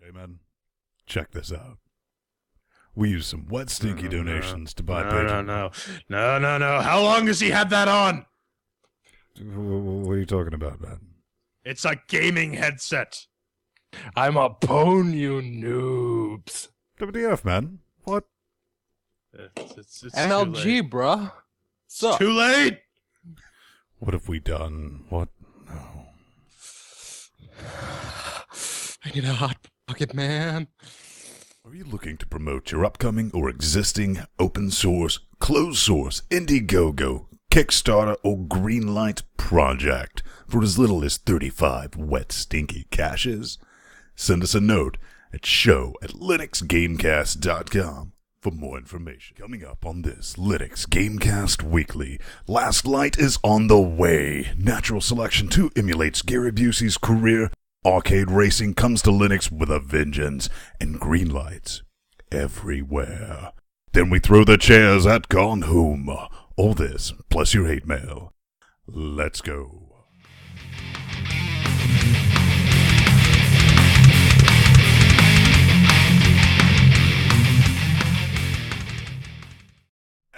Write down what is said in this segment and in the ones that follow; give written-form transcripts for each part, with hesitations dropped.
Hey man, check this out. We use some wet stinky donations to buy pages. No. How long has he had that on? What are you talking about, man? It's a gaming headset. I'm a bone, you noobs. WTF, man? What? It's MLG, bruh. It's too late. What have we done? What? No. I need a hot pocket, man. Are you looking to promote your upcoming or existing open source, closed source, Indiegogo, Kickstarter, or Greenlight project for as little as 35 wet stinky cashes? Send us a note at show@LinuxGameCast.com for more information. Coming up on this Linux Gamecast Weekly, Last Light is on the way. Natural Selection 2 emulates Gary Busey's career. Arcade racing comes to Linux with a vengeance, and green lights everywhere. Then we throw the chairs at Gone Home. All this, plus your hate mail. Let's go.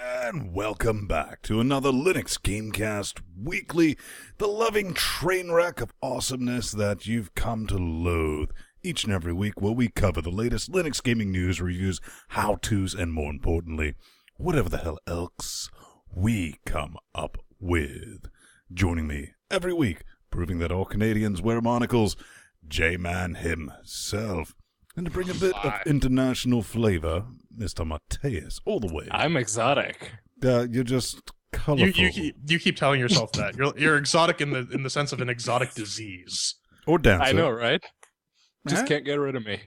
And welcome back to another Linux Gamecast Weekly, the loving train wreck of awesomeness that you've come to loathe each and every week, where we cover the latest Linux gaming news, reviews, how-tos, and more importantly, whatever the hell else we come up with. Joining me every week, proving that all Canadians wear monocles, J-Man himself. And to bring a bit of international flavor, Mr. Mateus, all the way. I'm exotic. You're just colorful. You keep telling yourself that you're exotic in the sense of an exotic disease. Or dancer. I know, right? Just can't get rid of me.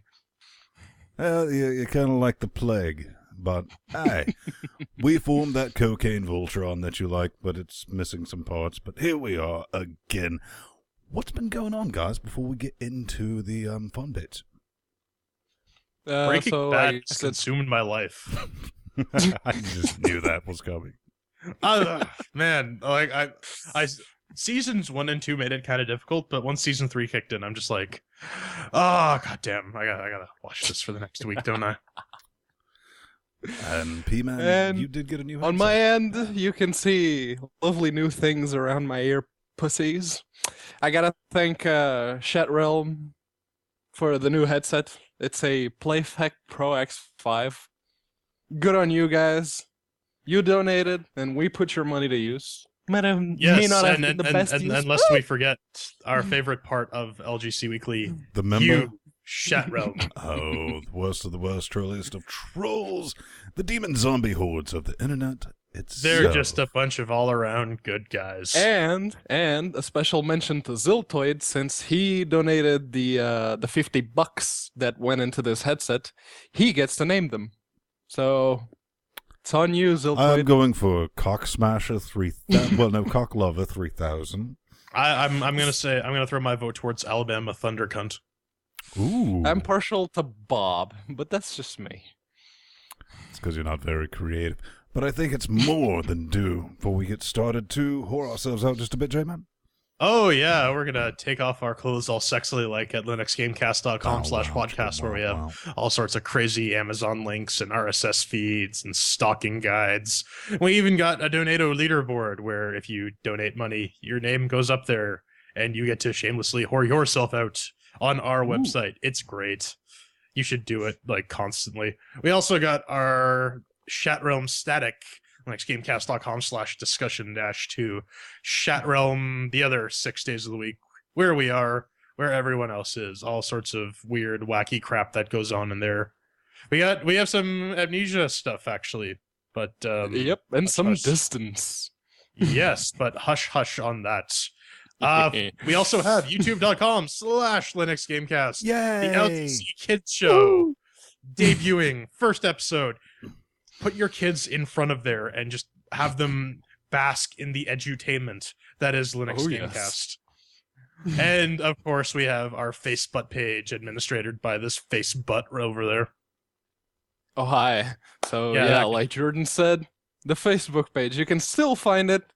You're kind of like the plague. But, hey, we formed that cocaine Voltron that you like, but it's missing some parts. But here we are again. What's been going on, guys, before we get into the fun bits? Breaking Bad has consumed my life. I just knew that was coming. Man, like I seasons 1 and 2 made it kind of difficult, but once season 3 kicked in, I'm just like, goddamn, I gotta watch this for the next week, don't I? And P-Man, you did get a new headset. On my end, you can see lovely new things around my ear pussies. I gotta thank Chatrealm for the new headset. It's a Playfect Pro X5. Good on you guys. You donated, and we put your money to use. Yes, and lest we forget our favorite part of LGC Weekly, the member? You, Chatrealm. Oh, the worst of the worst, trolliest of trolls. The demon zombie hordes of the internet itself. They're just a bunch of all-around good guys. And a special mention to Ziltoid, since he donated the $50 that went into this headset. He gets to name them. So it's on you, Ziltoid. I'm going for Cock Smasher 3000. Well, no, Cock Lover 3000. I'm gonna throw my vote towards Alabama Thunder Cunt. Ooh. I'm partial to Bob, but that's just me. It's because you're not very creative. But I think it's more than due before we get started to whore ourselves out just a bit, J-Man. Oh, yeah, we're going to take off our clothes all sexily like at linuxgamecast.com/podcast, where we have all sorts of crazy Amazon links and RSS feeds and stalking guides. We even got a Donato leaderboard where if you donate money, your name goes up there and you get to shamelessly whore yourself out on our website. It's great. You should do it, like, constantly. We also got our Chatrealm static, linuxgamecast.com/discussion-2. Chatrealm the other 6 days of the week, where we are, where everyone else is. All sorts of weird, wacky crap that goes on in there. We have some Amnesia stuff, actually. But yep, and some distance. Yes, but hush on that. We also have youtube.com/LinuxGamecast. Yay! The LTC Kids Show. Debuting. First episode. Put your kids in front of there and just have them bask in the edutainment that is Linux Gamecast. Yes. And, of course, we have our Facebook page administered by this face butt over there. Oh, hi. So, yeah like Jordan said, the Facebook page, you can still find it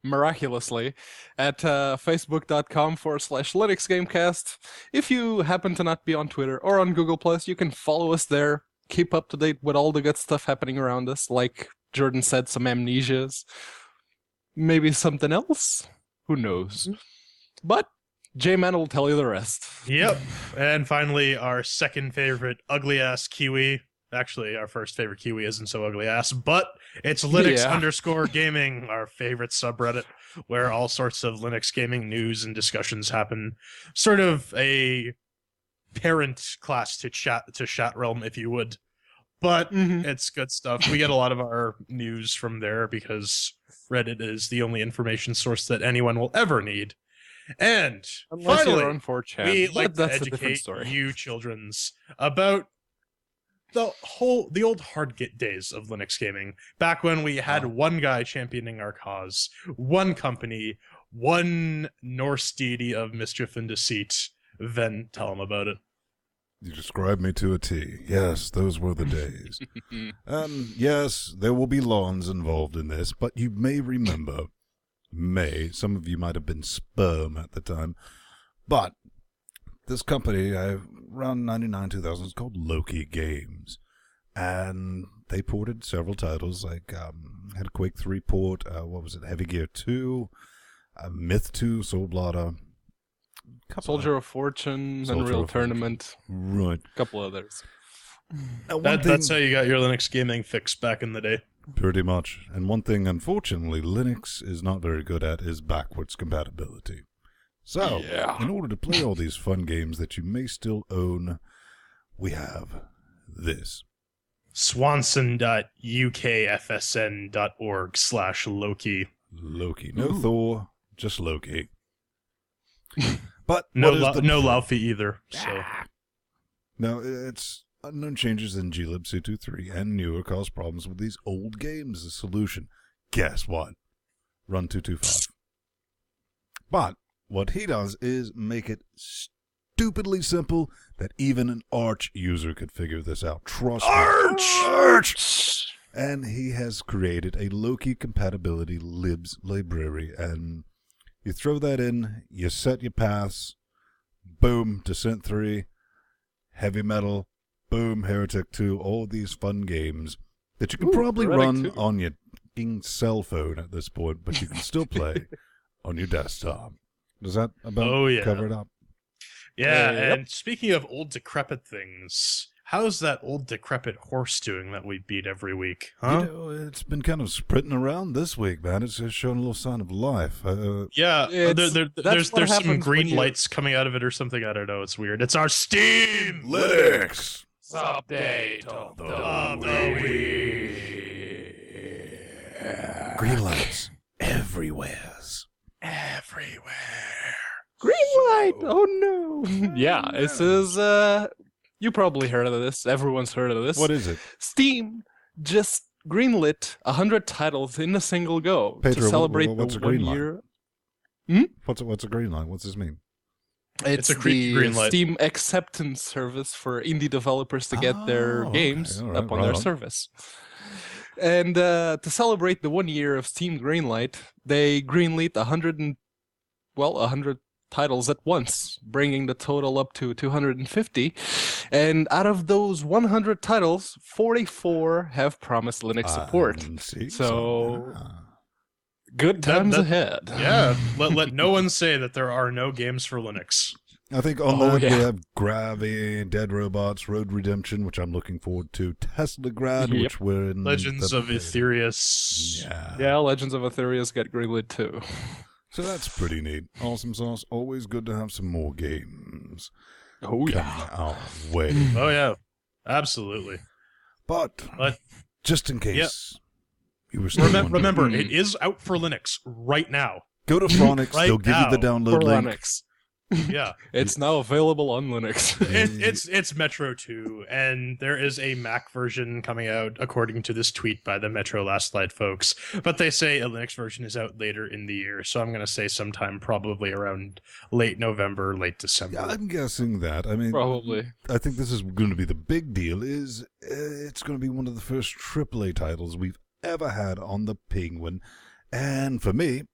miraculously at facebook.com/LinuxGameCast. If you happen to not be on Twitter or on Google+, you can follow us there. Keep up to date with all the good stuff happening around us, like Jordan said, some amnesias. Maybe something else? Who knows? But J-Man will tell you the rest. Yep. And finally, our second favorite ugly-ass Kiwi. Actually, our first favorite Kiwi isn't so ugly-ass, but it's Linux_gaming, our favorite subreddit, where all sorts of Linux gaming news and discussions happen. Sort of a parent class to Chat Realm, if you would. But it's good stuff. We get a lot of our news from there because Reddit is the only information source that anyone will ever need. And Unless finally, you're on 4chan, we like to that's a different educate story. you childrens about the old hard days of Linux gaming, back when we had one guy championing our cause, one company, one Norse deity of mischief and deceit. Then tell him about it. You described me to a T. Yes, those were the days. Yes, there will be lawns involved in this, but you may remember, some of you might have been sperm at the time, but this company, around 99, 2000, is called Loki Games, and they ported several titles, like, had a Quake 3 port, what was it, Heavy Gear 2, Myth 2, Soul Blotter, Soldier of Fortune, Unreal Tournament, right? A couple others. That's how you got your Linux gaming fix back in the day. Pretty much. And one thing, unfortunately, Linux is not very good at is backwards compatibility. So, in order to play all these fun games that you may still own, we have this. swanson.ukfsn.org/Loki. Loki. No Thor, just Loki. But no Laufey either. So no, it's unknown changes in glib223 and newer cause problems with these old games. The solution, guess what? Run 225. But what he does is make it stupidly simple that even an Arch user could figure this out. Trust me. Arch! And he has created a Loki compatibility libs library, and you throw that in, you set your paths, boom, Descent 3, Heavy Metal, boom, Heretic 2, all these fun games that you can probably run on your cell phone at this point, but you can still play on your desktop. Does that about cover it up? Yeah, and speaking of old decrepit things, how's that old decrepit horse doing that we beat every week? Huh? You know, it's been kind of sprinting around this week, man. It's just showing a little sign of life. There's some green lights coming out of it or something. I don't know. It's weird. It's our Steam Linux update of the week. Green lights everywhere. Green light! Oh no! Yeah, this is, you probably heard of this. Everyone's heard of this. What is it? Steam just greenlit 100 titles in a single go Pedro, to celebrate what's the a green 1 year. What's a green light? What's this mean? It's a the green light. Steam acceptance service for indie developers to get their games up on their service. And to celebrate the 1 year of Steam Greenlight, they greenlit 100 titles at once, bringing the total up to 250. And out of those 100 titles, 44 have promised Linux support. Good times ahead. Yeah, let no one say that there are no games for Linux. I think on that we have Gravy, Dead Robots, Road Redemption, which I'm looking forward to, Teslagrad, which we're in Legends of Aetherius. Yeah, Legends of Aetherius get greenlit too. So that's pretty neat. Awesome sauce. Always good to have some more games. Oh yeah. Our way. Oh yeah. Absolutely. But just in case you were still remember, it is out for Linux right now. Go to Phronix. They'll give you the download link. Linux. Yeah, it's now available on Linux. It's Metro 2, and there is a Mac version coming out, according to this tweet by the Metro Last Light folks. But they say a Linux version is out later in the year, so I'm going to say sometime probably around late November, late December. Yeah, I'm guessing that. I mean, probably. I think this is going to be the big deal. It's going to be one of the first AAA titles we've ever had on the Penguin, and for me,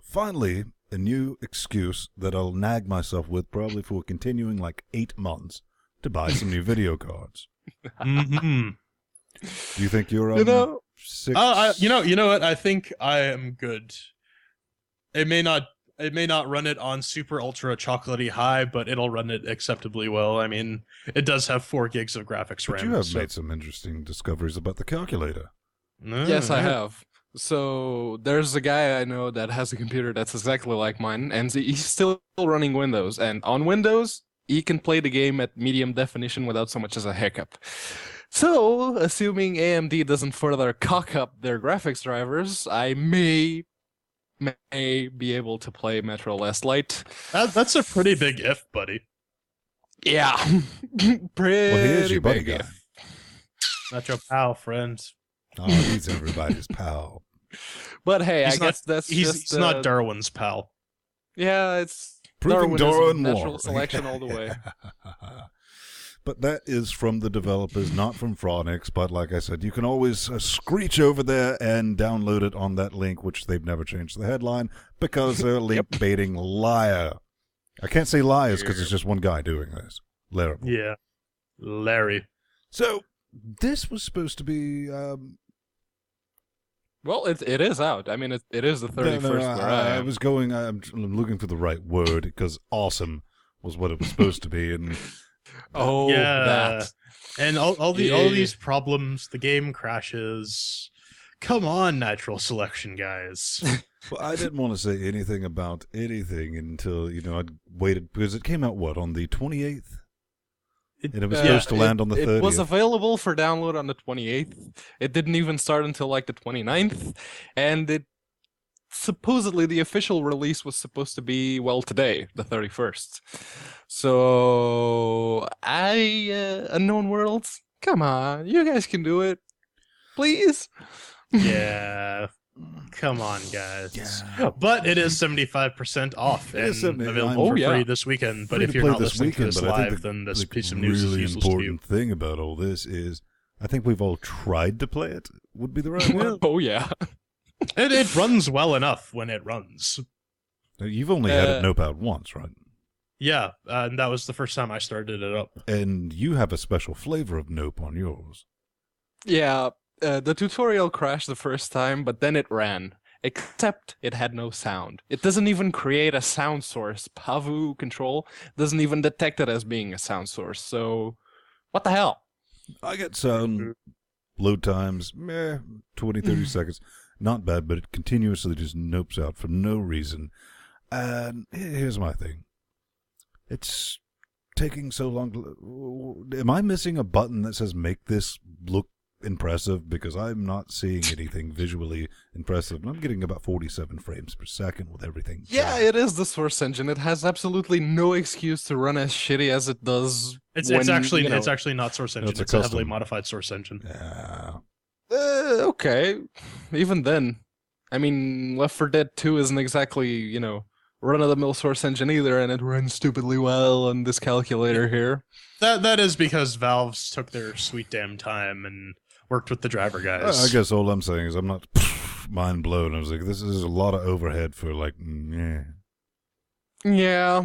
finally, a new excuse that I'll nag myself with probably for continuing like 8 months to buy some new video cards. Mm-hmm. Do you think you're on You know, 6? You know what? I think I am good. It may not run it on super ultra chocolatey high, but it'll run it acceptably well. I mean, it does have 4 gigs of graphics But RAM. you have made some interesting discoveries about the calculator. yes, I have. So there's a guy I know that has a computer that's exactly like mine, and he's still running Windows. And on Windows, he can play the game at medium definition without so much as a hiccup. So, assuming AMD doesn't further cock up their graphics drivers, I may be able to play Metro Last Light. That's a pretty big if, buddy. Yeah, pretty Well, he is your buddy big guy. if. Not your pal, friend. Oh, he's everybody's pal. But hey, He's I not- guess that's He's just not Darwin's pal. yeah, it's Proving Darwinism, Darwin natural war. selection all the way. But that is from the developers, not from Phronix. But like I said, you can always screech over there and download it on that link, which they've never changed the headline because they're link baiting liar. I can't say liars because it's just one guy doing this. Larry. Yeah. Larry. So this was supposed to be. Well, it is out. I mean, it is the 31st where I am. I'm looking for the right word because awesome was what it was supposed to be, and Oh, Yeah. that. And all Yeah. these problems, the game crashes. Come on, natural selection, guys. well, I didn't want to say anything about anything until I'd waited because it came out on the 28th, and it was supposed to land on the 30th. It was available for download on the 28th. It didn't even start until like the 29th, and it supposedly the official release was supposed to be today, the 31st. So Unknown Worlds, come on, you guys can do it, please. Yeah. Come on, guys. Yeah. But it is 75% off It and is 79. available Oh, for yeah. free this weekend. But Free if to you're play not this listening to weekend, this but I think live, the- then this the piece of news is really useless to you. important thing about all this is I think we've all tried to play it. Would be the right word. Oh yeah. It runs well enough when it runs. Now, you've only had it nope out once, right? Yeah, and that was the first time I started it up. And you have a special flavor of nope on yours. Yeah, the tutorial crashed the first time, but then it ran. Except it had no sound. It doesn't even create a sound source. Pavu control doesn't even detect it as being a sound source. So, what the hell? I get sound load times, 20, 30 seconds. Not bad, but it continuously just nopes out for no reason. And here's my thing. It's taking so long to... Am I missing a button that says make this look impressive? Because I'm not seeing anything visually impressive. I'm getting about 47 frames per second with everything. Yeah, done. it is the source engine. It has absolutely no excuse to run as shitty as it does. It's when, actually you know- it's actually not source engine. it's a It's a heavily custom. modified source engine. Yeah. Okay. Even then, I mean, Left 4 Dead 2 isn't exactly, run-of-the-mill source engine either, and it runs stupidly well on this calculator here. That is because Valve's took their sweet damn time and worked with the driver guys. I guess all I'm saying is I'm not mind blown. I was like, this is a lot of overhead for yeah. Yeah.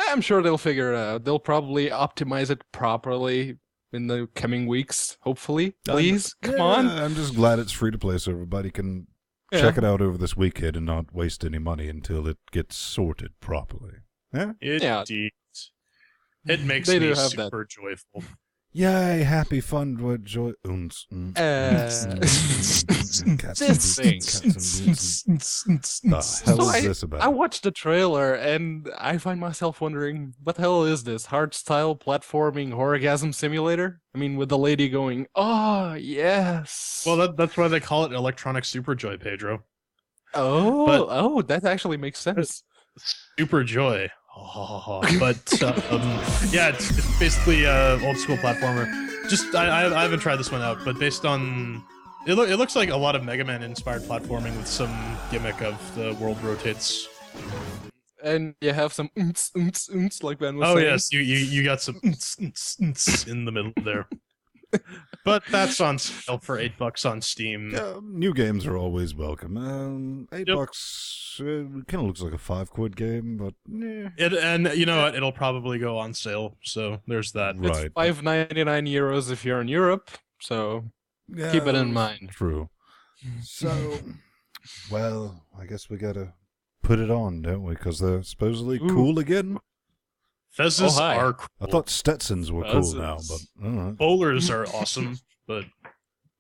I'm sure they'll figure it out. They'll probably optimize it properly in the coming weeks, hopefully. Please, come on. I'm just glad it's free to play so everybody can check it out over this weekend and not waste any money until it gets sorted properly. Yeah? Yeah. Indeed. It makes They me do have that. super joyful. Yay, happy, fun, joy. This thing. The hell So is this about? I watched the trailer and I find myself wondering, what the hell is this? Hardstyle platforming horgasm simulator? I mean, with the lady going, oh, yes. Well, that's why they call it Electronic Super Joy, Pedro. That actually makes sense. Super Joy. Oh, but yeah, it's basically old school platformer. Just I haven't tried this one out, but based on it looks like a lot of Mega Man inspired platforming with some gimmick of the world rotates. And you have some like Ben was Oh saying. yes, you got some in the middle there. But that's on sale for $8 on Steam. Yeah, new games are always welcome. $8 kind of looks like a £5 game, but And you know what? It'll probably go on sale. So there's that. Right. It's €5.99 if you're in Europe, so keep it in mind. True. So, well, I guess we gotta put it on, don't we? Because they're supposedly cool again. Fezzes are cool. I thought Stetsons were cool now, but all right. Bowlers are awesome, but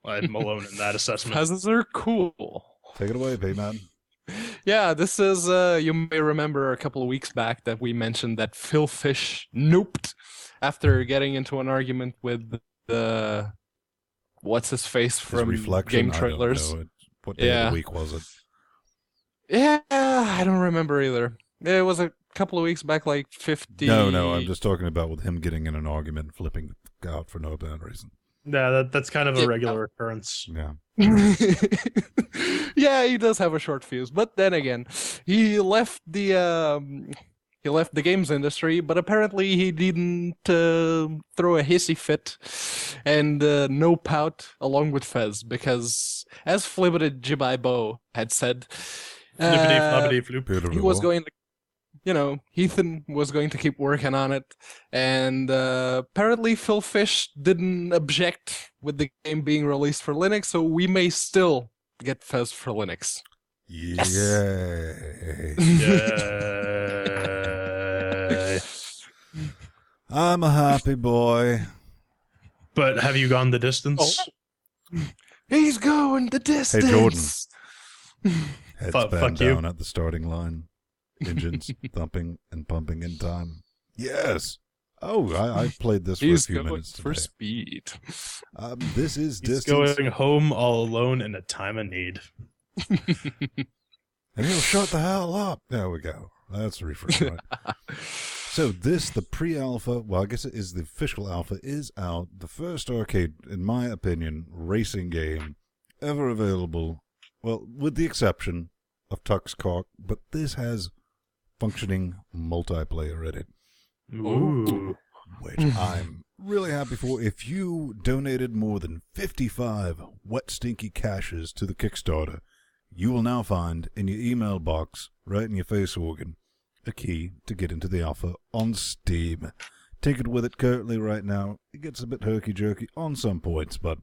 I'm alone in that assessment. Fezzes are cool. Take it away, P-Man. Yeah, this is, you may remember a couple of weeks back that we mentioned that Phil Fish noped after getting into an argument with the, what's-his-face from Game Trailers. I don't know. What day of the week was it? Yeah, I don't remember either. It was a couple of weeks back, like 50... No, I'm just talking about with him getting in an argument and flipping out for no apparent reason. Yeah, that's kind of a regular occurrence. Yeah. Yeah, he does have a short fuse, but then again, he left the games industry, but apparently he didn't throw a hissy fit and nope out along with Fez, because as Flibberted Jibaibo had said, he was going to, Ethan was going to keep working on it, and apparently Phil Fish didn't object with the game being released for Linux, so we may still get Fez for Linux. Yes. Yay. I'm a happy boy. But have you gone the distance? Oh. He's going the distance. Hey, Jordan. Heads Fuck bent you. down at the starting line. Engines thumping and pumping in time. Yes. Oh, I played this for a few minutes today. For speed. This is He's distance. going home all alone in a time of need. And he'll shut the hell up. There we go. That's a refresh, right? So the pre-alpha, well, I guess it is the official alpha, is out. The first arcade, in my opinion, racing game ever available. Well, with the exception of Tux Cock, but this has functioning multiplayer in it. Ooh. Which I'm really happy for. If you donated more than 55 wet stinky caches to the Kickstarter, you will now find in your email box, right in your face organ, a key to get into the alpha on Steam. Take it with it currently right now. It gets a bit herky-jerky on some points, but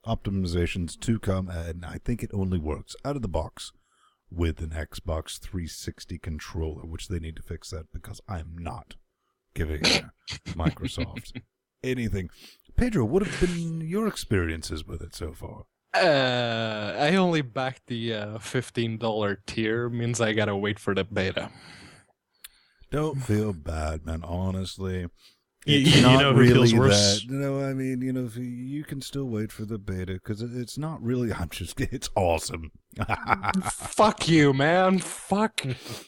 optimizations to come, and I think it only works out of the box with an Xbox 360 controller, which they need to fix that because I'm not giving Microsoft anything. Pedro, what have been your experiences with it so far? I only backed the $15 tier, means I gotta wait for the beta. Don't feel bad, man, honestly. You know who feels worse? I mean, you can still wait for the beta because it's not really. It's awesome. Fuck you, man. Fuck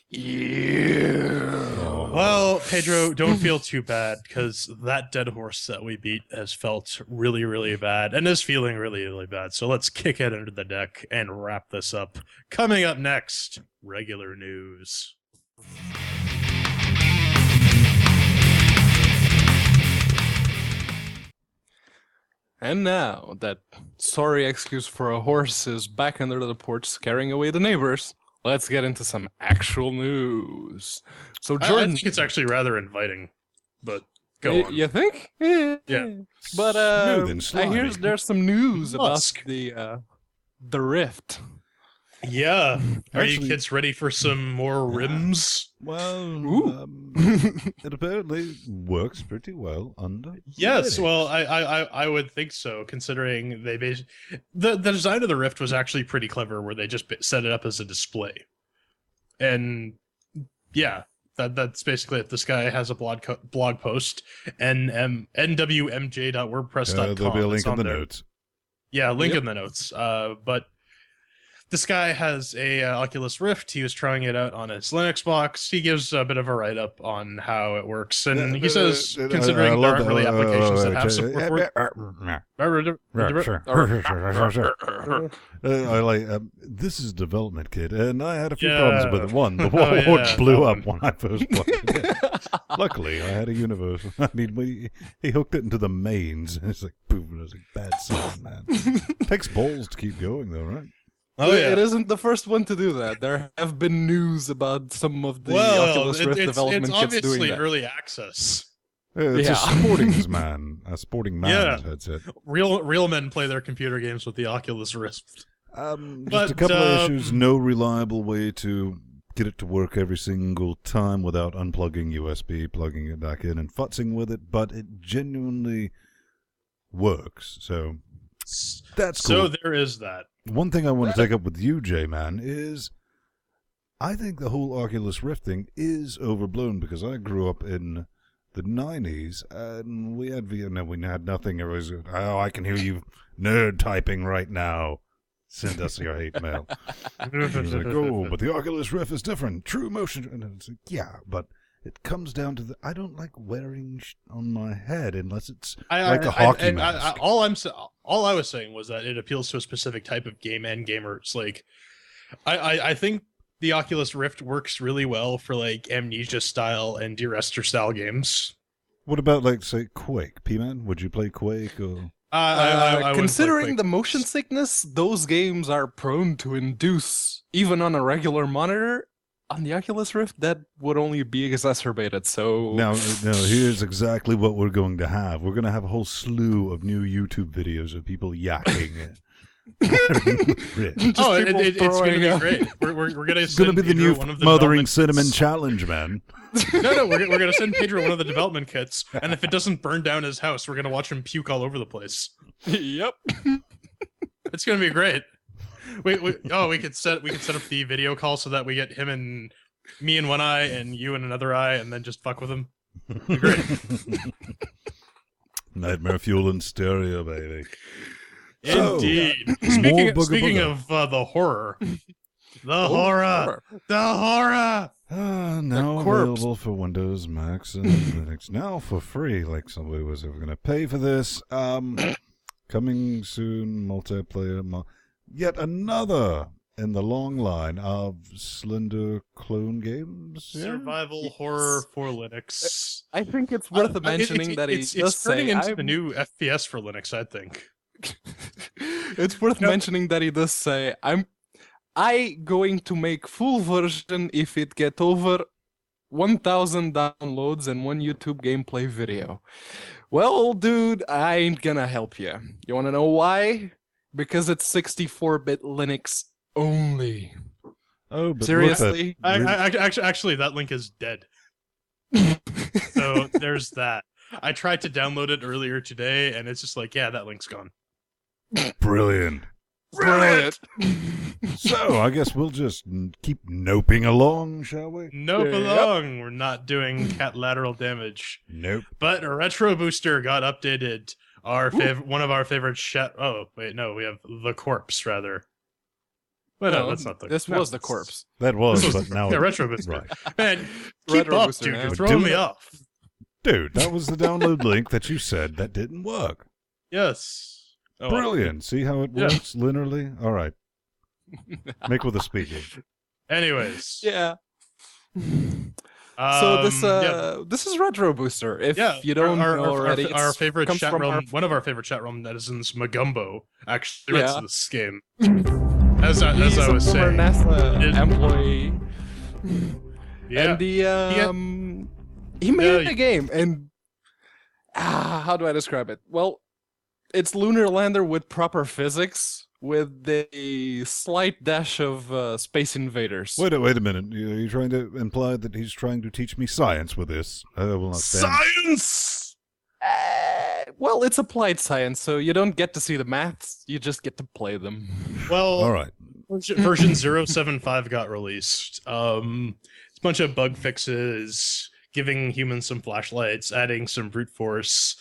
you. Oh. Well, Pedro, don't feel too bad because that dead horse that we beat has felt really, really bad and is feeling really, really bad. So let's kick it under the deck and wrap this up. Coming up next, regular news. And now that sorry excuse for a horse is back under the porch scaring away the neighbors, let's get into some actual news. So I Jordan, think it's actually rather inviting, but go on. You think? Yeah. But Smooth and I hear slimy. there's some news about Musk. the Rift. Yeah. Are you Actually- kids ready for some more rims? Well, it apparently works pretty well under. Yes, Linux. well, I would think so, considering the design of the Rift was actually pretty clever, where they just set it up as a display, and yeah, that's basically it. This guy has a blog post, nwmj.wordpress.com. There'll be a link It's in on the there. notes. Yeah, link Yep. in the notes. But this guy has a Oculus Rift. He was trying it out on his Linux box. He gives a bit of a write-up on how it works, and he says, considering there aren't really applications that have support for it. I like this is a development kit, and I had a few Yeah. problems with it. One, the Oh, wall yeah, blew that up one. when I first played it. Luckily, I had a universal. I mean, he hooked it into the mains. It's like, boom, it was like bad sound, man. Takes balls to keep going, though, right? Oh, yeah. It isn't the first one to do that. There have been news about some of the Oculus Rift development kits doing that. It's obviously early access. It's a sporting man's headset. Real men play their computer games with the Oculus Rift. Just a couple of issues. No reliable way to get it to work every single time without unplugging USB, plugging it back in, and futzing with it. But it genuinely works. So that's cool. So there is that. One thing I want to take up with you, J-Man, is I think the whole Oculus Rift thing is overblown because I grew up in the 90s and we had we had nothing. It was, oh, I can hear you nerd typing right now. Send us your hate mail. It's like, oh, but the Oculus Rift is different. True motion. And it's like, yeah, but it comes down to I don't like wearing on my head unless it's like a hockey mask. All I was saying was that it appeals to a specific type of game and gamers. Like, I think the Oculus Rift works really well for like Amnesia style and Dear Esther style games. What about like say Quake? P-Man, would you play Quake or? I considering the motion sickness those games are prone to induce, even on a regular monitor, on the Oculus Rift, that would only be exacerbated. So now, here's exactly what we're going to have. We're going to have a whole slew of new YouTube videos of people yakking. It's going to be great. We're going to be the new Mothering Cinnamon Challenge, man. No, we're going to send Pedro one of the development kits, and if it doesn't burn down his house, we're going to watch him puke all over the place. Yep. It's going to be great. We could set up the video call so that we get him and me in one eye and you in another eye, and then just fuck with him. Great. Nightmare fuel in stereo, baby. Indeed. Speaking of the horror. The horror. Now available for Windows, Macs, and Linux. Now for free, like somebody was ever going to pay for this. Coming soon, multiplayer. Yet another in the long line of slender clone games. Survival horror for Linux. I think it's worth mentioning that it's turning into the new FPS for Linux, I think. It's worth mentioning that he does say, I going to make full version if it get over 1,000 downloads and one YouTube gameplay video. Well, dude, I ain't gonna help you. You wanna know why? Because it's 64-bit Linux only. Oh, but seriously? Actually, that link is dead. So there's that. I tried to download it earlier today, and it's just like, yeah, that link's gone. Brilliant. So, I guess we'll just keep noping along, shall we? Nope along. We're not doing cat lateral damage. Nope. But a Retro Booster got updated. One of our favorite we have The Corpse, rather. Well, no, that's not This was The Corpse. That was, but now... Yeah, Retro Booster. Right. Man, keep up, dude. You're throwing me off. Dude, that was the download link that you said that didn't work. Yes. Oh, brilliant. See how it works linearly? All right. Make with a speaking. Anyways. Yeah. So this is Retro Booster. If you don't know already, our favorite chat room, one of our favorite chat room netizens, Magumbo, actually runs this game. As I was saying, NASA employee. Yeah. And he made a game, and how do I describe it? Well, it's Lunar Lander with proper physics, with a slight dash of Space Invaders. Wait a minute. Are you trying to imply that he's trying to teach me science with this? I will not stand. Science! Well, it's applied science, so you don't get to see the maths, you just get to play them. Well, all right. Version 0.75 got released. It's a bunch of bug fixes, giving humans some flashlights, adding some brute force,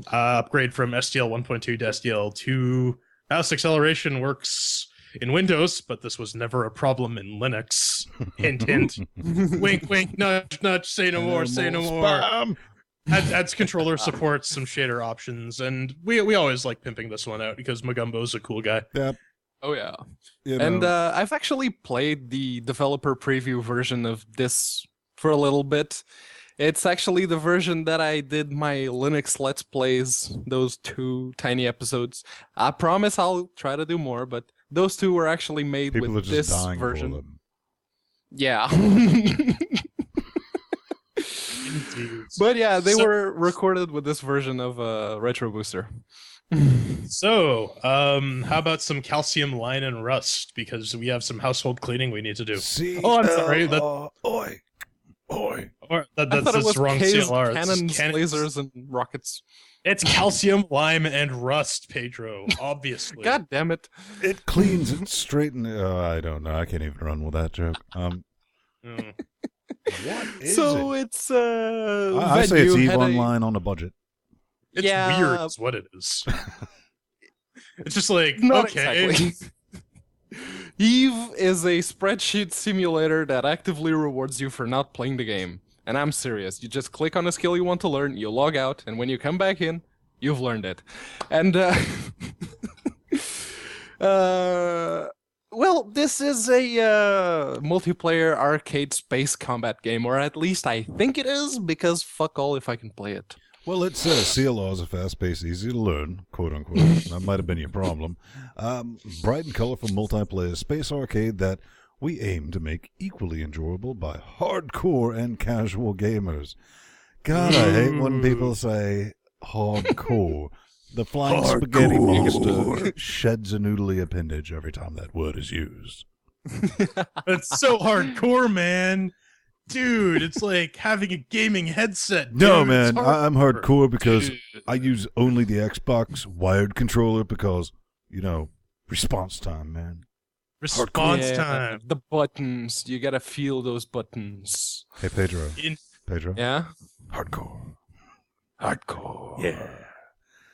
upgrade from STL 1.2 to STL 2. Mouse acceleration works in Windows, but this was never a problem in Linux. Hint, hint. Wink, wink, nudge, nudge, say no more, say no more. Adds controller support, some shader options, and we always like pimping this one out because Magumbo's a cool guy. Yep. Oh, yeah. And I've actually played the developer preview version of this for a little bit, It's actually the version that I did my Linux Let's Plays, those 2 tiny episodes. I promise I'll try to do more, but those 2 were actually made People are with just this dying version. for them. Yeah. Indeed. But yeah, they were recorded with this version of Retro Booster. So, how about some calcium, line, and rust? Because we have some household cleaning we need to do. Oh, I'm sorry. Oi. I That's thought it was wrong CLR. It's cannons, cannons. lasers, and rockets. It's calcium, lime, and rust, Pedro. Obviously. God damn it. It cleans it straight in the... I don't know. I can't even run with that joke. Mm. What is So it? it's I say it's EVE Online on a budget. It's Yeah. weird, is what it is. It's just like, Not okay. exactly. Eve is a spreadsheet simulator that actively rewards you for not playing the game. And I'm serious. You just click on a skill you want to learn, you log out, and when you come back in, you've learned it. And well, this is a multiplayer arcade space combat game, or at least I think it is, because fuck all if I can play it. Well, it says CLR is a fast-paced, easy to learn, quote-unquote. That might have been your problem. Bright and colorful multiplayer space arcade that we aim to make equally enjoyable by hardcore and casual gamers. God, I hate when people say hardcore. The flying spaghetti monster sheds a noodly appendage every time that word is used. It's so hardcore, man. Dude, it's like having a gaming headset. Dude. No, It's man, I'm hardcore because I use only the Xbox wired controller because, response time, man. Response Yeah, time. The buttons. You gotta feel those buttons. Hey, Pedro. Pedro? Yeah? Hardcore.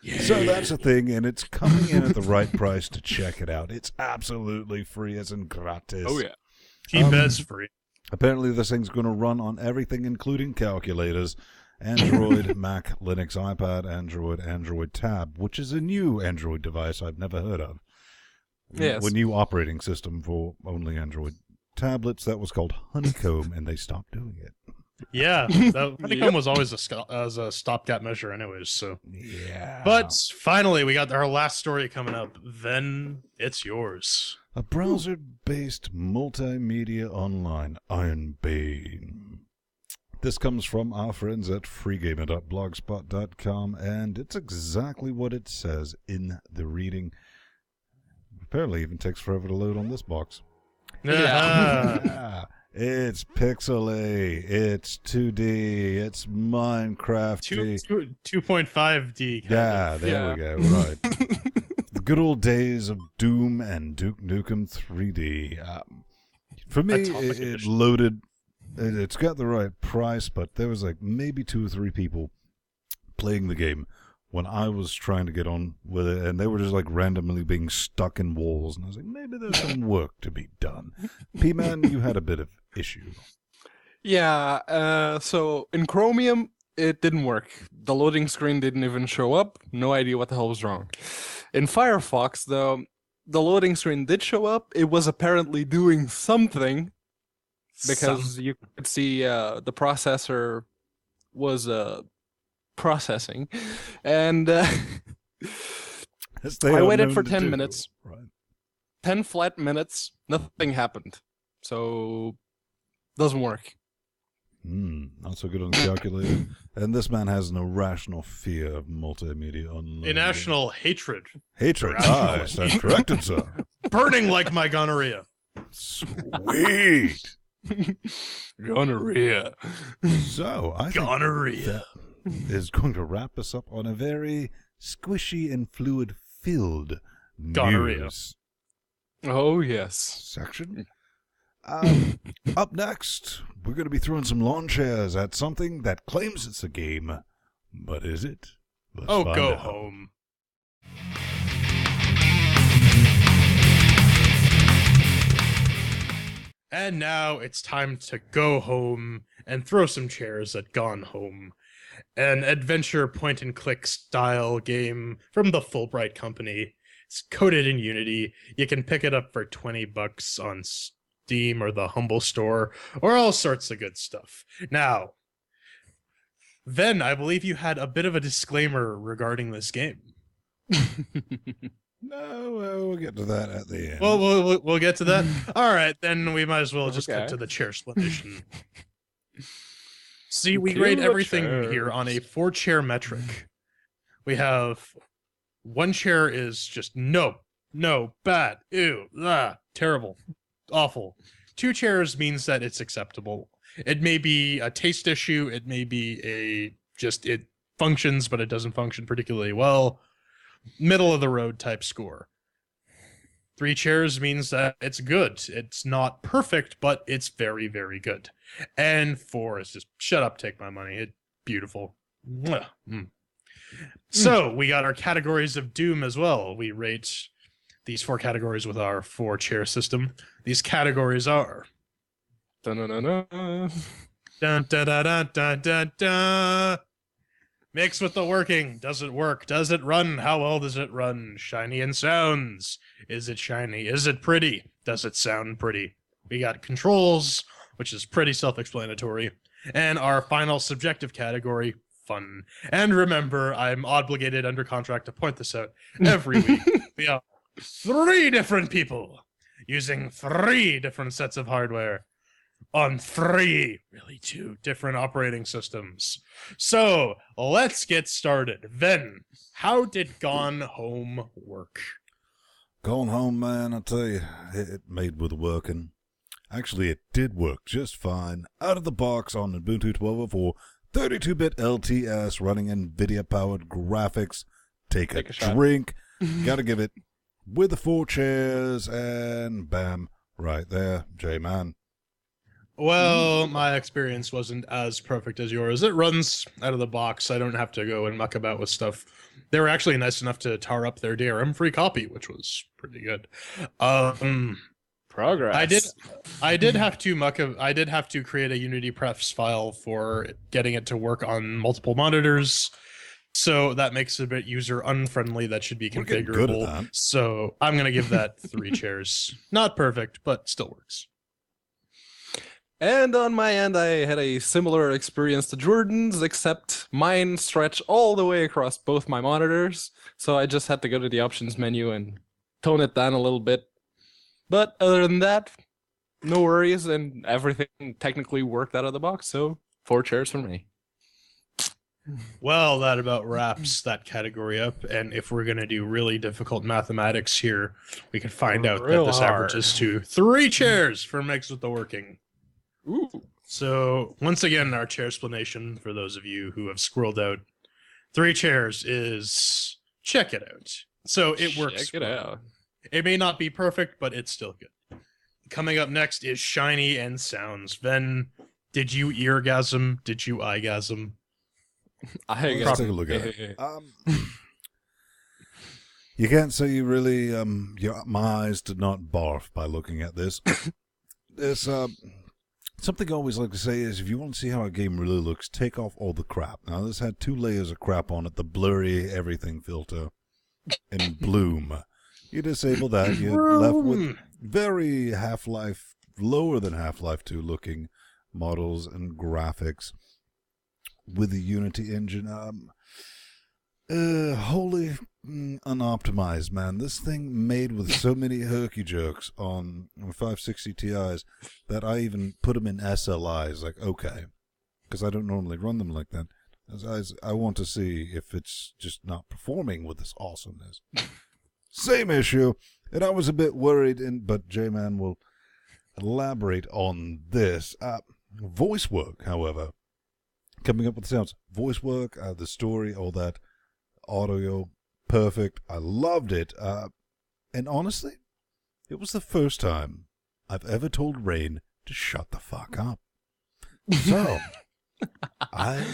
Yeah. So that's a thing, and it's coming in at the right price to check it out. It's absolutely free as in gratis. Oh, yeah. Keep as free. Apparently this thing's going to run on everything, including calculators, Android, Mac, Linux, iPad, Android Tab, which is a new Android device I've never heard of. Yes. A new operating system for only Android tablets that was called Honeycomb, and they stopped doing it. Yeah, that Honeycomb was always a stopgap measure anyways, so. Yeah. But finally, we got our last story coming up. Then it's yours. A browser-based multimedia online Iron Bane. This comes from our friends at freegamer.blogspot.com, and it's exactly what it says in the reading. Apparently even takes forever to load on this box. Yeah. It's pixely, it's 2D, it's Minecraft. 2.5D. Yeah, there we go, right. The good old days of Doom and Duke Nukem 3D. For me, it loaded. It's got the right price, but there was like maybe 2 or 3 people playing the game when I was trying to get on with it, and they were just like randomly being stuck in walls, and I was like, maybe there's some work to be done. P-Man, you had a bit of issue. Yeah, so in Chromium, it didn't work. The loading screen didn't even show up. No idea what the hell was wrong. In Firefox, though, the loading screen did show up. It was apparently doing something because you could see the processor was processing. And I waited for 10 minutes. Right. 10 flat minutes, nothing happened. So, doesn't work. Not so good on the calculator. And this man has an irrational fear of multimedia online. Irrational hatred. Hatred. I stand corrected, sir. Burning like my gonorrhea. Sweet. Gonorrhea. So, I think Gonorrhea that is going to wrap us up on a very squishy and fluid-filled Gonorrhea. news Oh, yes. section. Up next, we're going to be throwing some lawn chairs at something that claims it's a game. But is it? Let's find go out. home. And now it's time to go home and throw some chairs at Gone Home, an adventure point-and-click style game from the Fulbright Company. It's coded in Unity. You can pick it up for $20 on Steam or the Humble Store, or all sorts of good stuff. Now, Ven, I believe you had a bit of a disclaimer regarding this game. No, we'll get to that at the end. Well, we'll get to that. All right, then we might as well just cut to the chair explanation. See, we grade everything here on a 4-chair metric. We have 1 chair is just no, bad, ew, terrible, awful. 2 chairs means that it's acceptable. It may be a taste issue. It may be it functions, but it doesn't function particularly well. Middle of the road type score. 3 chairs means that it's good. It's not perfect, but it's very, very good. And 4 is just shut up, take my money. It's beautiful. So we got our categories of doom as well. We rate these 4 categories with our 4-chair system. These categories are dun, dun, dun, dun, dun, dun, dun. Mix with the working. Does it work? Does it run? How well does it run? Shiny and sounds. Is it shiny? Is it pretty? Does it sound pretty? We got controls, which is pretty self-explanatory. And our final subjective category, fun. And remember, I'm obligated under contract to point this out every week. We have 3 different people using 3 different sets of hardware on 2 different operating systems. So let's get started. Then, how did Gone Home work? Gone Home, man, I tell you, it made with working. Actually, it did work just fine. Out of the box on Ubuntu 12.04, 32-bit LTS running NVIDIA-powered graphics. Take a drink. Gotta give it with the 4 chairs, and bam, right there, J-Man. Well, my experience wasn't as perfect as yours. It runs out of the box. I don't have to go and muck about with stuff. They were actually nice enough to tar up their DRM-free copy, which was pretty good. Progress. I did have to create a Unity prefs file for getting it to work on multiple monitors. So that makes it a bit user unfriendly. That should be configurable. So I'm going to give that 3 chairs. Not perfect, but still works. And on my end, I had a similar experience to Jordan's, except mine stretched all the way across both my monitors. So I just had to go to the options menu and tone it down a little bit. But other than that, no worries, and everything technically worked out of the box. So 4 chairs for me. Well, that about wraps that category up. And if we're going to do really difficult mathematics here, we can find out that this averages to 3 chairs for Mix with the Working. Ooh. So once again, our chair explanation for those of you who have scrolled out, 3 chairs is check it out. So it works. Check it out. It may not be perfect, but it's still good. Coming up next is shiny and sounds. Ven, did you eargasm? Did you eyegasm? Let's take a look at it. You can't say you really, my eyes did not barf by looking at this. This, something I always like to say is if you want to see how a game really looks, take off all the crap. Now, this had 2 layers of crap on it, the blurry everything filter in Bloom. You disable that, you're left with very Half-Life, lower than Half-Life 2 looking models and graphics with the Unity engine. Wholly unoptimized, man. This thing made with so many herky-jerks on 560 Ti's that I even put them in SLIs, like, okay, because I don't normally run them like that. As I want to see if it's just not performing with this awesomeness. Same issue, and I was a bit worried, but J-Man will elaborate on this. Voice work, however, coming up with sounds. Voice work, the story, all that, audio, perfect. I loved it. And honestly, it was the first time I've ever told Rain to shut the fuck up. So, I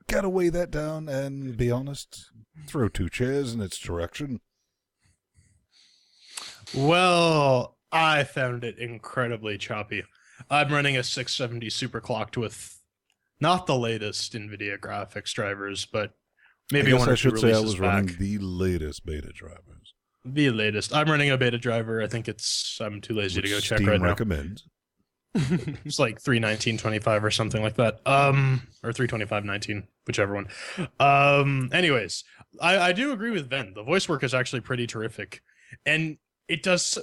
gotta weigh that down and be honest, throw 2 chairs in its direction. Well, I found it incredibly choppy. I'm running a 670 superclocked with not the latest NVIDIA graphics drivers, but maybe one or two releases back. I should say I was running the latest beta drivers. The latest. I'm running a beta driver. I think I'm too lazy to go check right now. Recommends. It's like 319.25 or something like that. Or 325.19, whichever one. Anyways, I do agree with Ben. The voice work is actually pretty terrific, and it does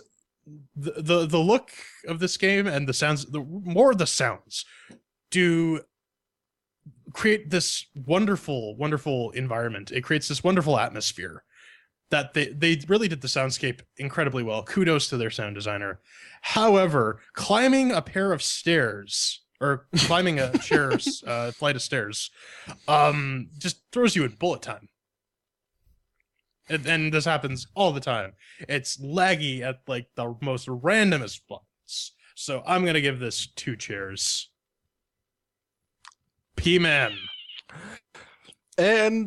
the look of this game and the sounds. The sounds do create this wonderful environment. It creates this wonderful atmosphere that they really did the soundscape incredibly well. Kudos to their sound designer. However, climbing a pair of stairs or climbing a flight of stairs just throws you in bullet time. And this happens all the time. It's laggy at like the most randomest spots. So I'm going to give this 2 chairs. P-Man. And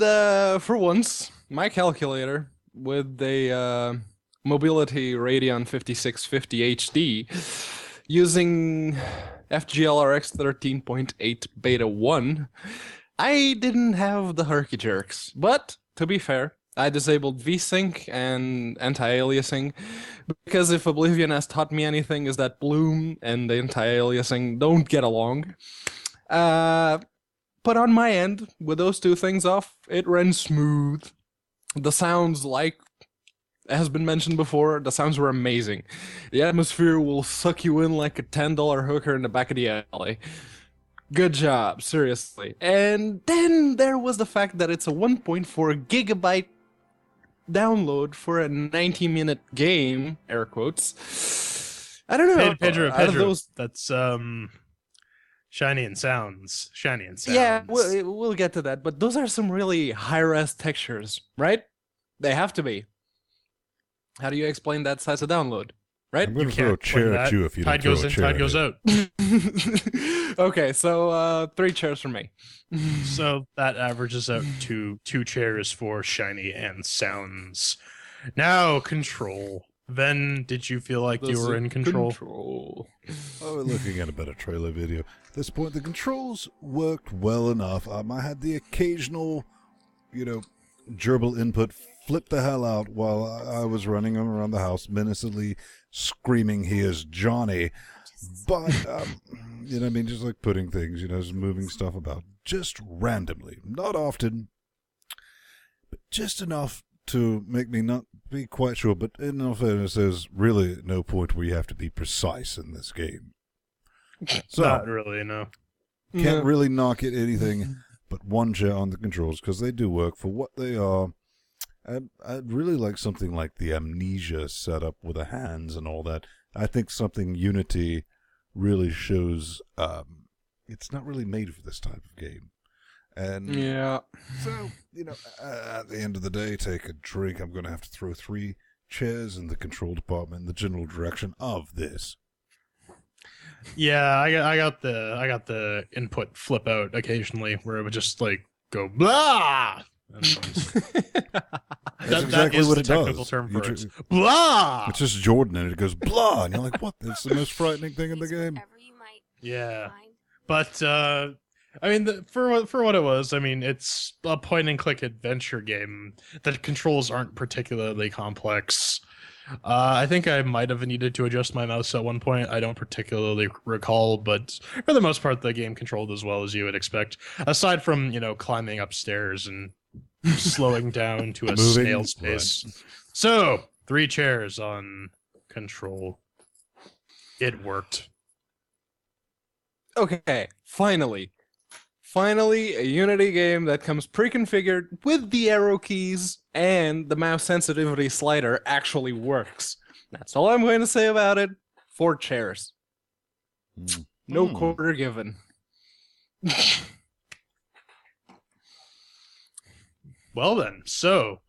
for once, my calculator with a Mobility Radeon 5650 HD using FGLRX 13.8 Beta 1, I didn't have the herky jerks. But, to be fair, I disabled VSync and anti-aliasing, because if Oblivion has taught me anything is that Bloom and the anti-aliasing don't get along. But on my end, with those 2 things off, it ran smooth. The sounds, like has been mentioned before, the sounds were amazing. The atmosphere will suck you in like a $10 hooker in the back of the alley. Good job, seriously. And then there was the fact that it's a 1.4 gigabyte download for a 90-minute game, air quotes. I don't know. Pedro, that's Shiny and Sounds. Yeah, we'll get to that, but those are some really high-res textures, right? They have to be. How do you explain that size of download, right? I'm going to throw a chair at you if you don't throw a chair. Tide goes out. Okay, so 3 chairs for me. So that averages out to 2 chairs for Shiny and Sounds. Now, Control. Then, did you feel like you were in control? Oh, we're looking at a better trailer video. At this point, the controls worked well enough. I had the occasional, gerbil input flip the hell out while I was running around the house, menacingly screaming, "Here's Johnny." But, just like putting things, just moving stuff about, just randomly. Not often, but just enough to make me not be quite sure. But in all fairness, there's really no point where you have to be precise in this game. So, not really, no. Can't really knock it anything but 1 chair on the controls, because they do work for what they are. I'd really like something like the Amnesia setup with the hands and all that. I think something Unity really shows it's not really made for this type of game. And yeah. So, at the end of the day, take a drink. I'm going to have to throw 3 chairs in the control department in the general direction of this. Yeah, I got the input flip out occasionally where it would just like go blah. That's exactly what it does. Technical term for it. Blah. It's just Jordan and it goes blah, and you're like, what? It's the most frightening thing in the game. Yeah, but for what it was, it's a point and click adventure game. The controls aren't particularly complex. I think I might have needed to adjust my mouse at one point. I don't particularly recall, but for the most part, the game controlled as well as you would expect. Aside from, climbing upstairs and slowing down to a snail's pace. Right. So, 3 chairs on Control. It worked. Okay, finally, a Unity game that comes pre-configured with the arrow keys and the mouse sensitivity slider actually works. That's all I'm going to say about it. 4 chairs. No quarter given. Well then, so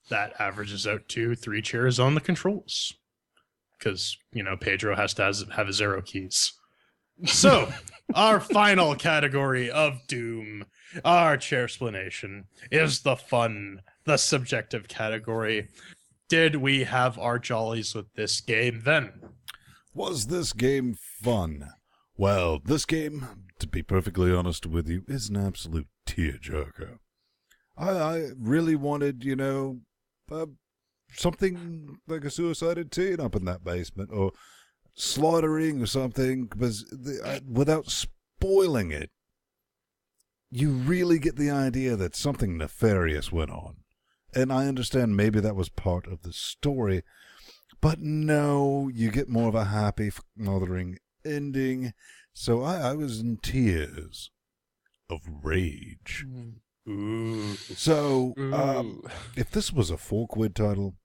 that averages out to 3 chairs on the controls. Because, Pedro has to have his arrow keys. So, our final category of Doom, our chair explanation, is the fun, the subjective category. Did we have our jollies with this game then? Was this game fun? Well, this game, to be perfectly honest with you, is an absolute tearjerker. I really wanted, something like a suicided teen up in that basement, or slaughtering or something, because without spoiling it, you really get the idea that something nefarious went on. And I understand maybe that was part of the story, but no, you get more of a happy, mothering ending. So I was in tears of rage. Ooh. So, if this was a $4 title,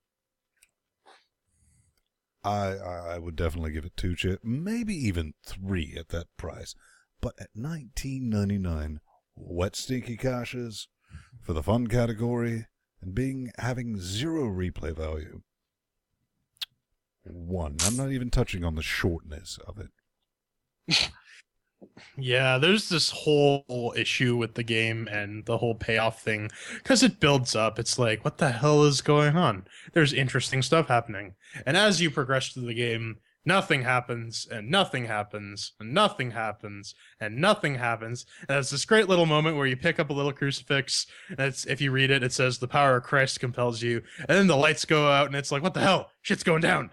I would definitely give it 2 chairs, maybe even 3 at that price. But at $19.99, wet stinky caches for the fun category and having 0 replay value. 1. I'm not even touching on the shortness of it. Yeah, there's this whole issue with the game and the whole payoff thing, because it builds up. It's like, what the hell is going on? There's interesting stuff happening. And as you progress through the game, nothing happens, and nothing happens, and nothing happens, and nothing happens. And it's this great little moment where you pick up a little crucifix, and if you read it, it says, "The power of Christ compels you." And then the lights go out, and it's like, what the hell? Shit's going down.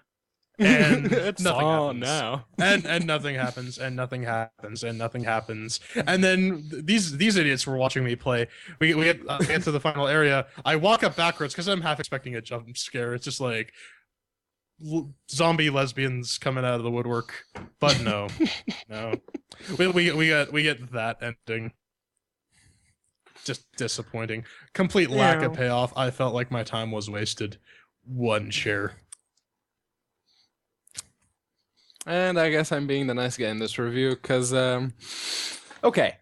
And it's nothing on happens. now. and nothing happens, and nothing happens, and nothing happens. And then these idiots were watching me play. We get to the final area. I walk up backwards because I'm half expecting a jump scare. It's just like zombie lesbians coming out of the woodwork. But no, no. We get that ending. Just disappointing. Complete lack of payoff. I felt like my time was wasted. 1 share. And I guess I'm being the nice guy in this review, because, okay,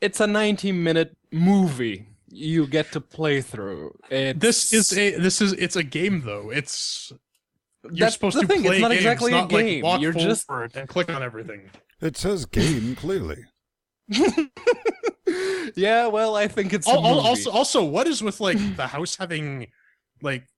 it's a 90-minute movie you get to play through. It's a game, though. You're supposed to play it's not games, exactly not a game. Like walk You're just and click on everything. It says game, clearly. Yeah, well, I think it's a movie. Also, what is with like the house having like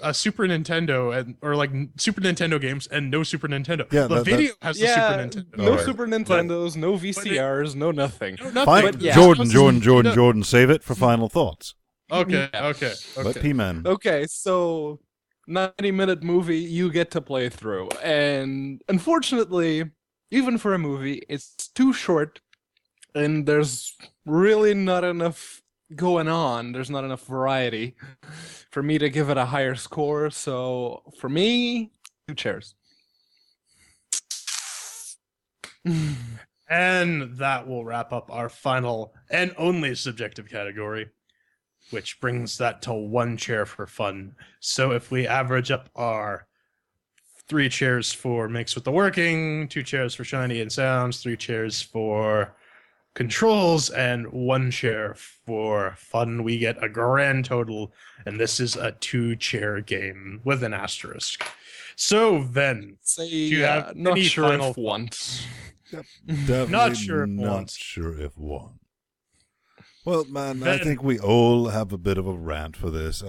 a Super Nintendo or like Super Nintendo games and no Super Nintendo? Yeah, the video has the Super Nintendo. No Right. Super Nintendos, no VCRs, no nothing. No, nothing. Fine. But yeah. Jordan, save it for final thoughts. Okay. But P-Man. Okay, so 90-minute movie you get to play through, and unfortunately, even for a movie, it's too short, and there's really not enough going on. There's not enough variety for me to give it a higher score. So for me, 2 chairs. And that will wrap up our final and only subjective category, which brings that to 1 chair for fun. So if we average up our 3 chairs for Makes with the Working, 2 chairs for Shiny and Sounds, 3 chairs for Controls, and 1 chair for Fun, we get a grand total, and this is a 2-chair game with an asterisk. So then, Say, do you have not any sure final if once. Yep, definitely Not sure if not once. sure if one. Well, man, I Then- think we all have a bit of a rant for this.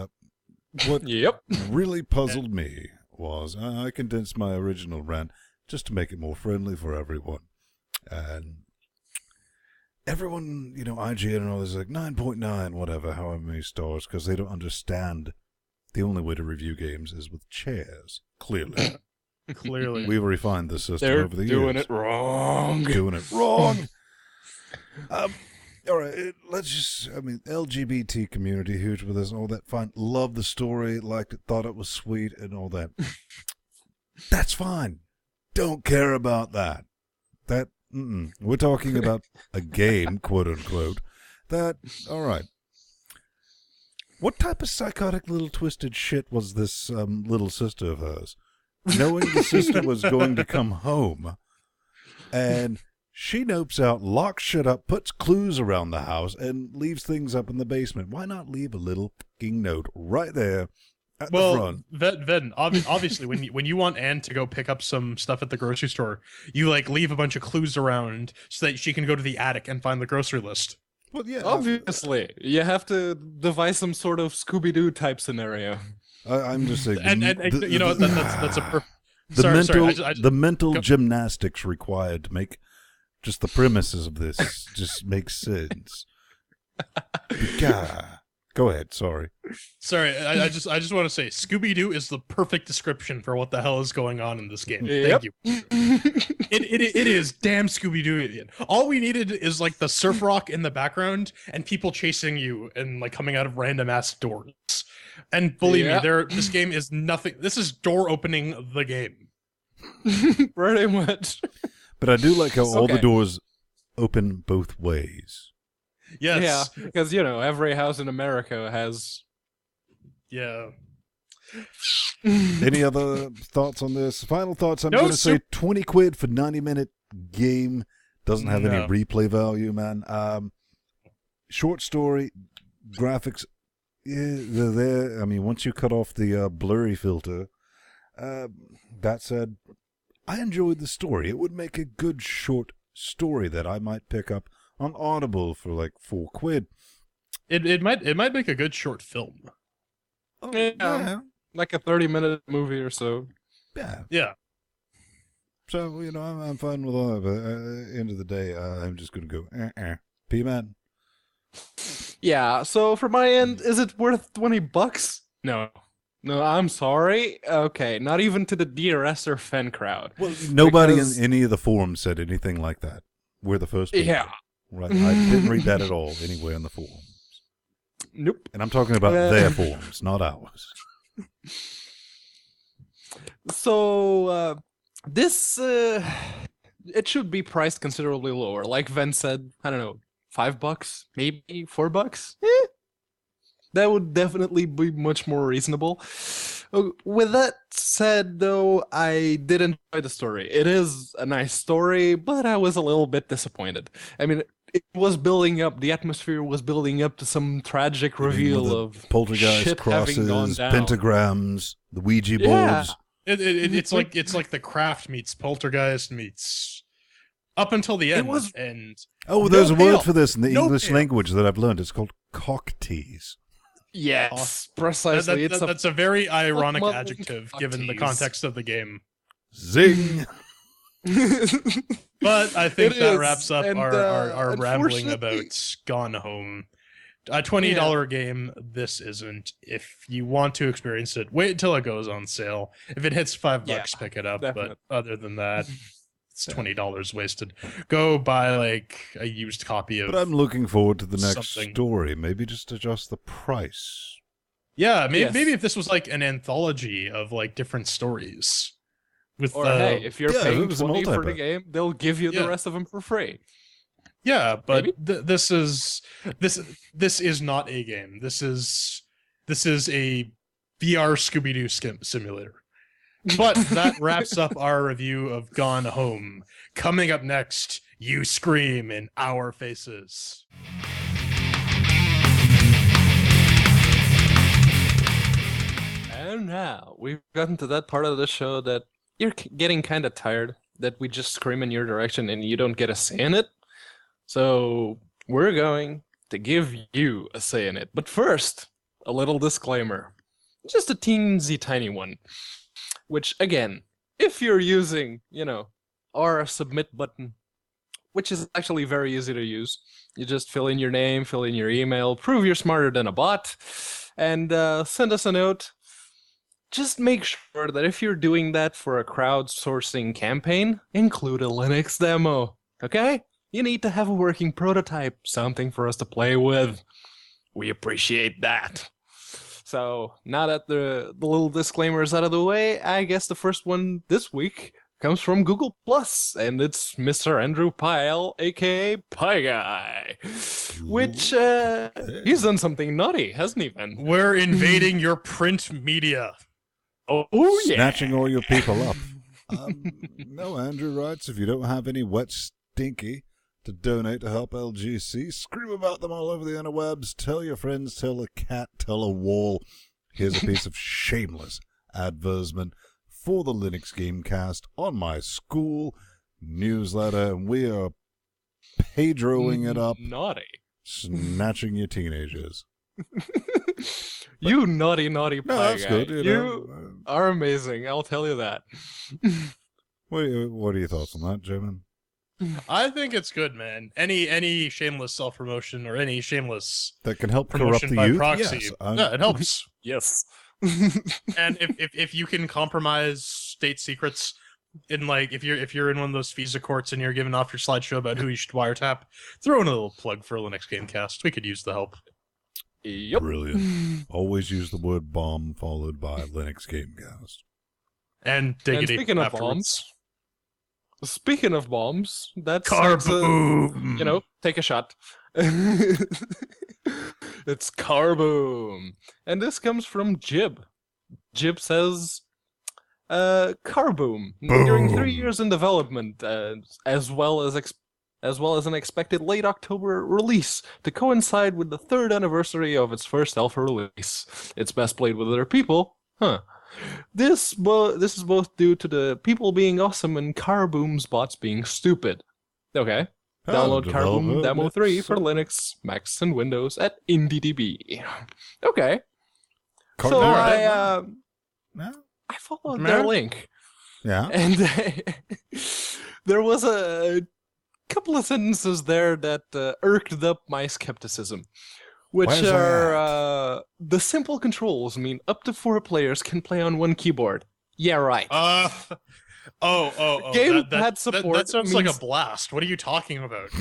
What Yep. really puzzled me was I condensed my original rant just to make it more friendly for everyone. And everyone, IGN and all this, like 9.9, whatever, however many stars, because they don't understand the only way to review games is with chairs, clearly. clearly. We've refined the system They're over the doing years. it wrong. Doing it wrong. All right, LGBT community, huge with us and all that, fine. Love the story, liked it, thought it was sweet and all that. That's fine. Don't care about that. We're talking about a game, quote unquote. All right. What type of psychotic little twisted shit was this little sister of hers? Knowing the sister was going to come home, and she nopes out, locks shit up, puts clues around the house, and leaves things up in the basement. Why not leave a little fucking note right there at the front? Then obviously, when you want Anne to go pick up some stuff at the grocery store, you like leave a bunch of clues around so that she can go to the attic and find the grocery list. Well, yeah, Obviously, you have to devise some sort of Scooby-Doo type scenario. I'm just saying. And that's a perfect. The mental gymnastics required to make just the premises of this just make sense. God. Go ahead. Sorry. Sorry, I just want to say Scooby-Doo is the perfect description for what the hell is going on in this game. Yep. Thank you. It is damn Scooby-Doo. All we needed is like the surf rock in the background and people chasing you and like coming out of random ass doors. And believe me, this game is nothing. This is door opening the game. Pretty much. But I do like how all the doors open both ways. Yes. Yeah, because, you know, every house in America has... Yeah. Any other thoughts on this? Final thoughts? I'm going to say 20 quid for 90-minute game. Doesn't have any replay value, man. Short story, graphics, yeah, they're there. I mean, once you cut off the blurry filter, that said, I enjoyed the story. It would make a good short story that I might pick up on Audible for like 4 quid. It might make a good short film. Oh, yeah. Like a 30-minute movie or so. Yeah. Yeah. So, you know, I'm fine with all of it. At the end of the day, I'm just going to go, P-Man. Yeah, so for my end, is it worth $20? No. No, I'm sorry. Okay, not even to the DRS fan crowd. Well, nobody in any of the forums said anything like that. We're the first people. Yeah. Right. I didn't read that at all anywhere in the forums. Nope. And I'm talking about their forums, not ours. So, this, it should be priced considerably lower. Like Ven said, I don't know, $5, maybe $4? That would definitely be much more reasonable. With that said, though, I did enjoy the story. It is a nice story, but I was a little bit disappointed. I mean, it was building up, the atmosphere was building up to some tragic reveal of poltergeist, shit crosses, having gone down. Pentagrams, the Ouija Yeah. boards. It's like The Craft meets Poltergeist meets up until the end. There's a word for this in the English language that I've learned. It's called cock tease. Yes, precisely. That's a very ironic adjective given the context of the game. Zing! But I think that wraps up our rambling about Gone Home. A $20 game, this isn't. If you want to experience it, wait until it goes on sale. If it hits $5, pick it up. Definitely. But other than that, it's $20 wasted. Go buy like a used copy of. But I'm looking forward to the next story. Maybe just adjust the price. Yeah, maybe if this was like an anthology of like different stories. Hey, if you're paying $20 for the game, they'll give you the rest of them for free. Yeah, but this is not a game. This is a VR Scooby-Doo simulator. But that wraps up our review of Gone Home. Coming up next, you scream in our faces. And now we've gotten to that part of the show that you're getting kind of tired, that we just scream in your direction and you don't get a say in it. So we're going to give you a say in it. But first, a little disclaimer. Just a teensy tiny one. Which, again, if you're using, our submit button, which is actually very easy to use, you just fill in your name, fill in your email, prove you're smarter than a bot, and send us a note. Just make sure that if you're doing that for a crowdsourcing campaign, include a Linux demo, okay? You need to have a working prototype, something for us to play with. We appreciate that. So, now that the little disclaimer is out of the way, I guess the first one this week comes from Google+, and it's Mr. Andrew Pyle, a.k.a. Pie Guy, which, he's done something naughty, hasn't he, Ben? We're invading your print media. Oh, yeah. Snatching all your people up. No, Andrew writes, if you don't have any wet stinky to donate to help LGC, scream about them all over the interwebs, tell your friends, tell a cat, tell a wall. Here's a piece of shameless advertisement for the Linux Gamecast on my school newsletter, and we are Pedroing it up. Naughty. Snatching your teenagers. You naughty pie guy. Good, you are amazing, I'll tell you that. What are your thoughts on that, Jamin? I think it's good, man. Any shameless self-promotion or any shameless That can help corrupt promotion the by youth. proxy, Yes, yeah, it helps. Yes. And if you can compromise state secrets in like if you're in one of those FISA courts and you're giving off your slideshow about who you should wiretap, throw in a little plug for Linux Gamecast. We could use the help. Yep. Brilliant. Always use the word bomb followed by Linux Gamecast. And diggity. And speaking of afterwards. Speaking of bombs, that's Carboom. take a shot. It's Carboom. And this comes from Jib. Jib says, Carboom. During 3 years in development, as well as an expected late October release to coincide with the 3rd anniversary of its first alpha release. It's best played with other people. Huh. This is both due to the people being awesome and Carboom's bots being stupid. Okay. Download Carboom Demo 3 for Linux, Macs, and Windows at IndieDB. Okay. So I followed their link. Yeah. And there was a couple of sentences there that irked up my skepticism. Which are, the simple controls mean up to 4 players can play on one keyboard. Yeah, right. Gamepad support. That sounds like a blast. What are you talking about?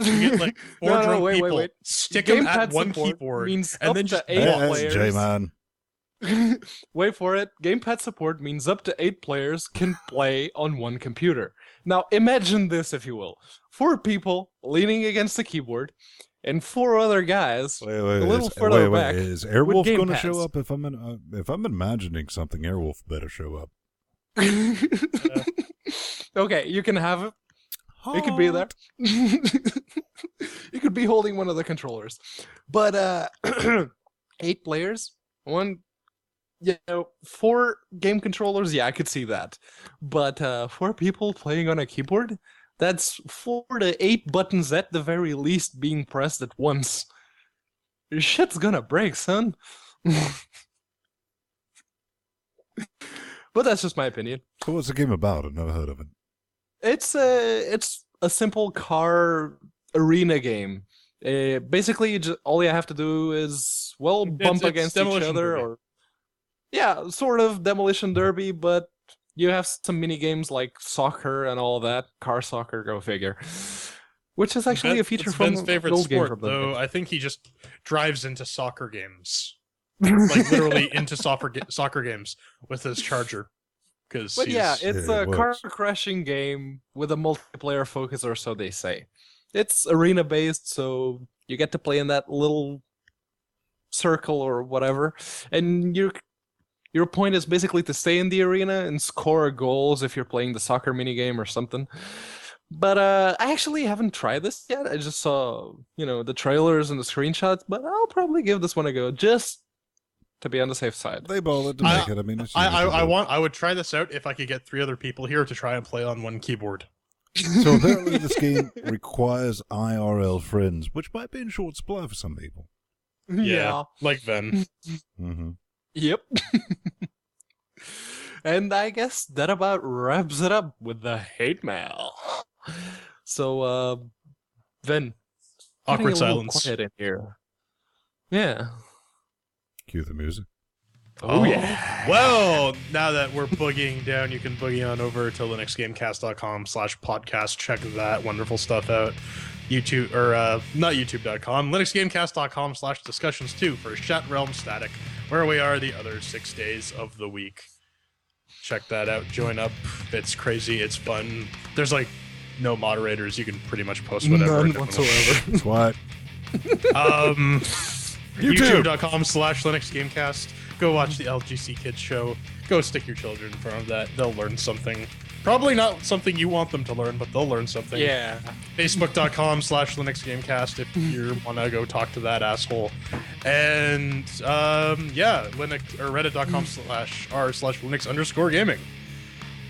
You get like 4 drunk people, wait. stick them at one keyboard, means and up then to just 8 watch. players. J-Man. Wait for it. Gamepad support means up to 8 players can play on one computer. Now, imagine this, if you will. 4 people leaning against the keyboard, and 4 other guys a little further back. Is Airwolf going to gamepads. show up? If I'm imagining something, Airwolf better show up. Okay, you can have it. It could be there. You could be holding one of the controllers. But 8 players, 4 game controllers, yeah, I could see that. But 4 people playing on a keyboard? That's 4 to 8 buttons at the very least being pressed at once. Your shit's gonna break, son. But that's just my opinion. So what's the game about? I've never heard of it. It's a simple car arena game. Basically, all you have to do is bump against each other, or sort of Demolition Derby, but you have some mini games like soccer and all that. Car soccer, go figure. Which is actually a feature from Ben's favorite old sport, game though. I think he just drives into soccer games, like literally into soccer games with his charger. But yeah, it's a car crashing game with a multiplayer focus, or so they say. It's arena based, so you get to play in that little circle or whatever, and your point is basically to stay in the arena and score goals if you're playing the soccer minigame or something. But I actually haven't tried this yet. I just saw, the trailers and the screenshots, but I'll probably give this one a go just to be on the safe side. They bothered to make it. I mean, I would try this out if I could get 3 other people here to try and play on one keyboard. So apparently this game requires IRL friends, which might be in short supply for some people. Yeah. Like Ven. Mm-hmm. Yep. And I guess that about wraps it up with the hate mail. So, Ven. Awkward silence. Quiet in here. Yeah. Cue the music. Oh, yeah. Well, now that we're boogieing down, you can boogie on over to linuxgamecast.com/podcast. Check that wonderful stuff out. YouTube, or not youtube.com, linuxgamecast.com/discussions too for Chat Realm Static, where we are the other 6 days of the week. Check that out. Join up. It's crazy. It's fun. There's like no moderators. You can pretty much post whatever. None whatsoever. That's what. YouTube.com/LinuxGamecast. Go watch the LGC Kids show. Go stick your children in front of that. They'll learn something. Probably not something you want them to learn, but they'll learn something. Yeah. Facebook.com/LinuxGamecast if you want to go talk to that asshole. And Linux or Reddit.com/r/Linux_gaming.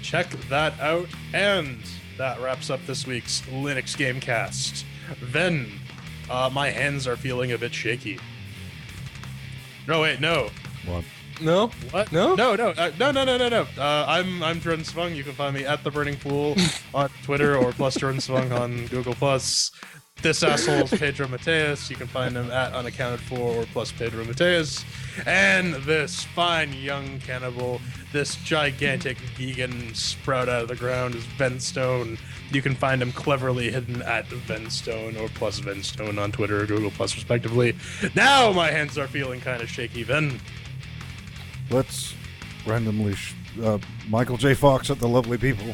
Check that out. And that wraps up this week's Linux Gamecast. Then my hands are feeling a bit shaky. No, wait, no. What? No? What? No? No. I'm Jordan Svung. You can find me at The Burning Pool on Twitter or plus Jordan Svung on Google+. This asshole's Pedro Mateus. You can find him at Unaccounted For or plus Pedro Mateus. And this fine young cannibal, this gigantic vegan sprout out of the ground is Ben Stone. You can find him cleverly hidden at Venstone or plus Venstone on Twitter or Google+, respectively. Now my hands are feeling kind of shaky, Ven. Let's randomly Michael J. Fox at the Lovely People.